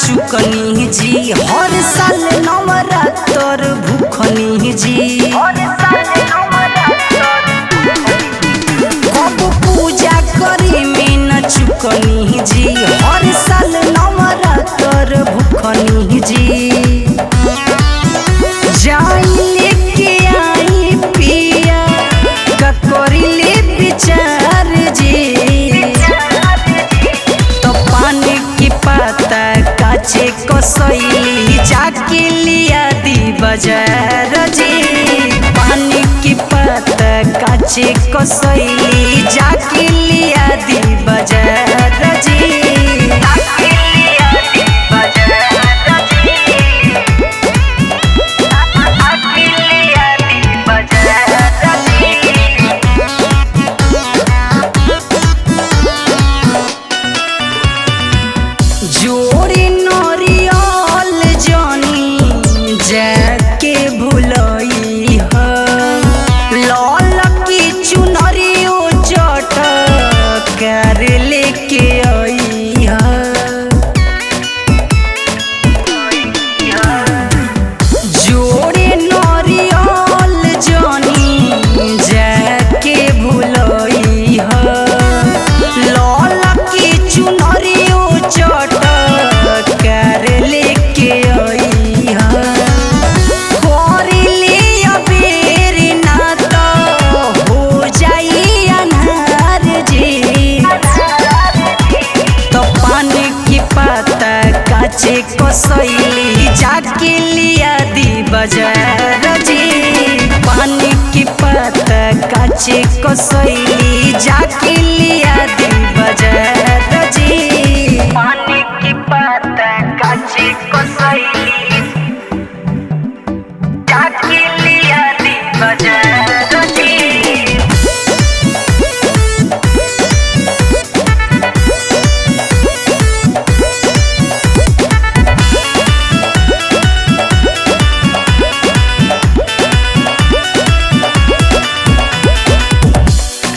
चुकनी जी, हर साल नवरात्र भूखनी जी। कब पूजा करी में न चुकनी जी, हर साल नवरात्र भूखनी जी। जाई लेके आई पिया ककरी ले विचार जी, तो पान की पाता काचे कसैली जाके लिया दी बाजार जी। पान की पाता काचे कसैली जाके लिया दी बाजार जी। जोड़ी नरियल जानी जाके भुलई ह, लाल की चुनरियो चटकार लेके आई ह। जोड़ी नरियल जानी जाके भुलई ह, लाल की चुनरियो चटकार लेके आई ह। करिले अबेर ना तो हो जाई अन्हार जी, तो पान की पाता काचे कसैली जाके लिया दी बाजार जी। पान की पाता काचे कसैली जाके लिया दी बाजार जी। पान की पाता काचे कसैली जाके लिया दी बाजार जी।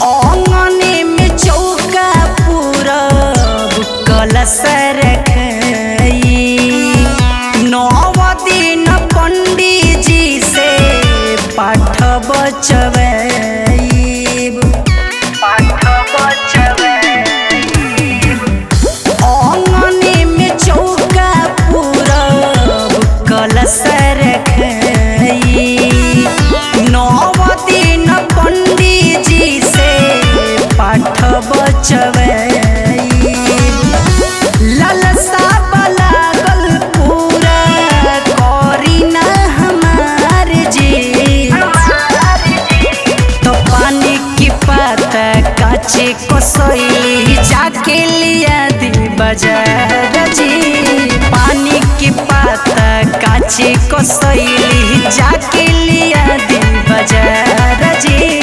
आंगने में चौका पूरब कलश रखई, 9 दिन पंडित जी से पाठ बचवई। आंगने में चौका पूरब कलश रखई, 9 दिन पंडित जी से पाठ बचवई। ललसा लागल पूरा करी न हमार जी, तो पानी की पाता काचे कसैली जाके लिया दी बाजार जी। पानी की पाता काचे कसैली जाके लिया दी बाजार जी।